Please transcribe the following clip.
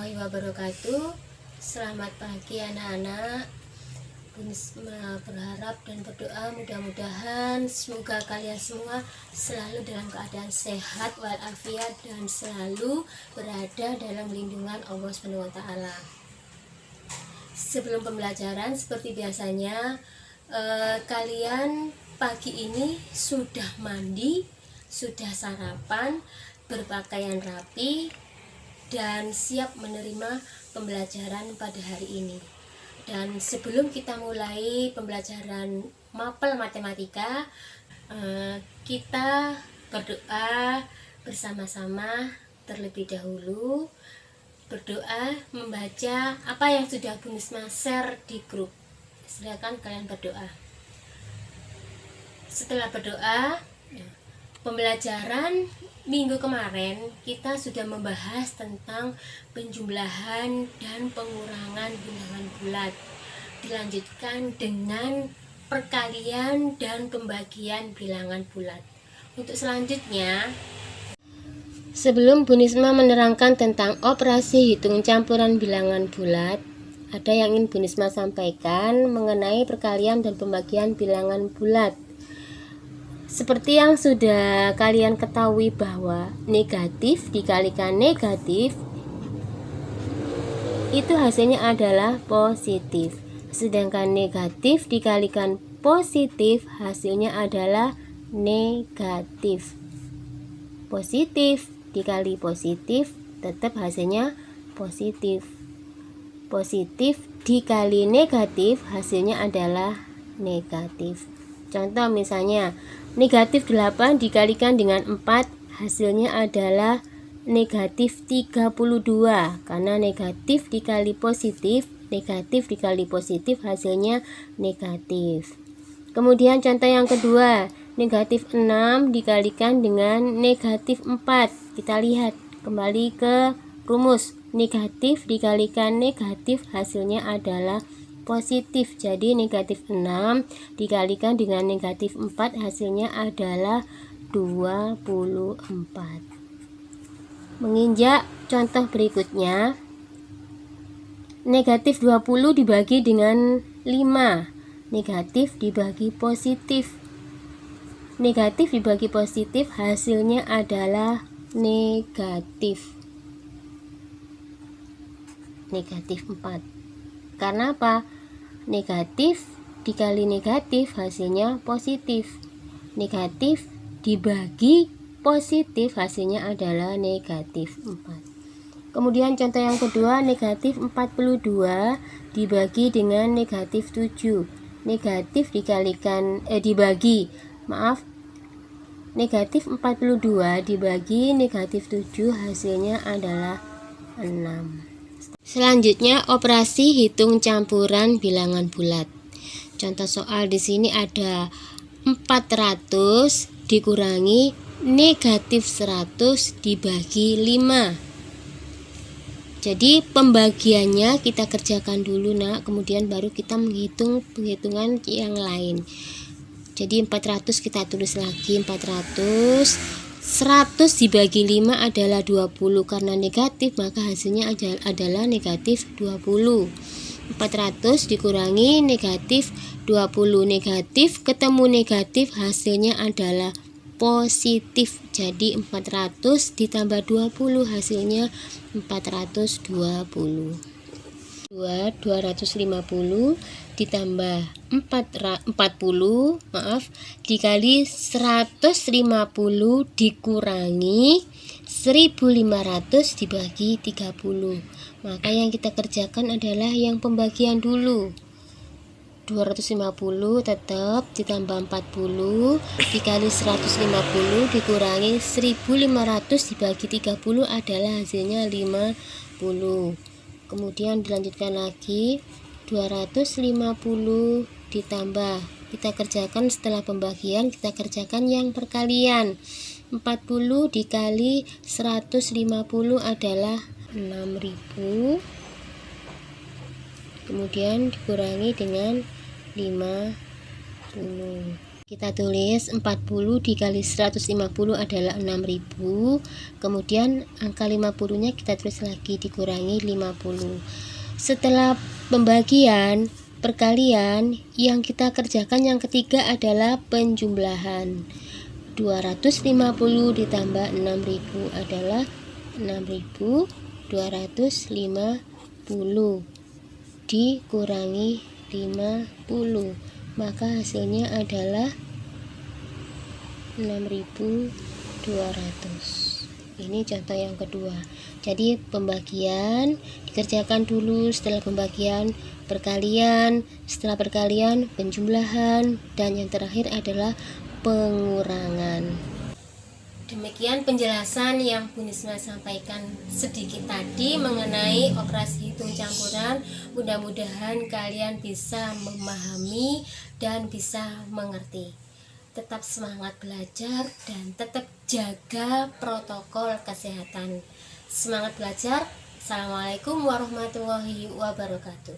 warahmatullahi wabarakatuh. Selamat pagi anak-anak. Bunisma berharap dan berdoa mudah-mudahan semoga kalian semua selalu dalam keadaan sehat walafiat dan selalu berada dalam lindungan Allah SWT. Sebelum pembelajaran seperti biasanya, kalian pagi ini sudah mandi, sudah sarapan, berpakaian rapi, dan siap menerima pembelajaran pada hari ini. Dan sebelum kita mulai pembelajaran mapel matematika, kita berdoa bersama-sama terlebih dahulu. Berdoa membaca apa yang sudah Bunisma share di grup. Silakan kalian berdoa. Setelah berdoa, pembelajaran minggu kemarin kita sudah membahas tentang penjumlahan dan pengurangan bilangan bulat. Dilanjutkan dengan perkalian dan pembagian bilangan bulat. Untuk selanjutnya, sebelum Bunisma menerangkan tentang operasi hitung campuran bilangan bulat, ada yang ingin Bunisma sampaikan mengenai perkalian dan pembagian bilangan bulat. Seperti yang sudah kalian ketahui bahwa negatif dikalikan negatif itu hasilnya adalah positif. Sedangkan negatif dikalikan positif hasilnya adalah negatif. Positif dikali positif tetap hasilnya positif. Positif dikali negatif hasilnya adalah negatif. Contoh misalnya, negatif 8 dikalikan dengan 4 hasilnya adalah negatif 32. Karena negatif dikali positif hasilnya negatif. Kemudian contoh yang kedua, negatif 6 dikalikan dengan negatif 4. Kita lihat kembali ke rumus. Negatif dikalikan negatif hasilnya adalah positif. Jadi negatif 6 dikalikan dengan negatif 4 hasilnya adalah 24. Menginjak contoh berikutnya, negatif 20 dibagi dengan 5. Negatif dibagi positif. Negatif dibagi positif hasilnya adalah negatif. Negatif 4. Karena apa? Negatif dikali negatif hasilnya positif. Negatif dibagi positif hasilnya adalah negatif 4. Kemudian contoh yang kedua, negatif 42 dibagi dengan negatif 7. Negatif negatif 42 dibagi negatif 7 hasilnya adalah 6. Selanjutnya, operasi hitung campuran bilangan bulat. Contoh soal di sini ada 400 dikurangi negatif 100 dibagi 5. Jadi pembagiannya kita kerjakan dulu nak, kemudian baru kita menghitung penghitungan yang lain. Jadi 400 kita tulis lagi 400. 100 dibagi 5 adalah 20. Karena negatif maka hasilnya adalah negatif 20. 400 dikurangi negatif 20. Negatif ketemu negatif hasilnya adalah positif. Jadi 400 ditambah 20 hasilnya 420. 250 ditambah 40 dikali 150 dikurangi 1500 dibagi 30. Maka yang kita kerjakan adalah yang pembagian dulu. 250 tetap ditambah 40 dikali 150 dikurangi 1500 dibagi 30 adalah hasilnya 50. Kemudian dilanjutkan lagi 250 ditambah, kita kerjakan setelah pembagian, kita kerjakan yang perkalian. 40 dikali 150 adalah 6000. Kemudian dikurangi dengan 50. Kita tulis 40 dikali 150 adalah 6000. Kemudian angka 50-nya kita tulis lagi dikurangi 50. Setelah pembagian, perkalian, yang kita kerjakan yang ketiga adalah penjumlahan. 250 ditambah 6000 adalah 6250 dikurangi 50, maka hasilnya adalah 6200. Ini contoh yang kedua. Jadi pembagian dikerjakan dulu, setelah pembagian perkalian, setelah perkalian penjumlahan, dan yang terakhir adalah pengurangan. Demikian penjelasan yang Bu Nisma sampaikan sedikit tadi mengenai operasi hitung campuran. Mudah-mudahan kalian bisa memahami dan bisa mengerti. Tetap semangat belajar dan tetap jaga protokol kesehatan. Semangat belajar. Assalamualaikum warahmatullahi wabarakatuh.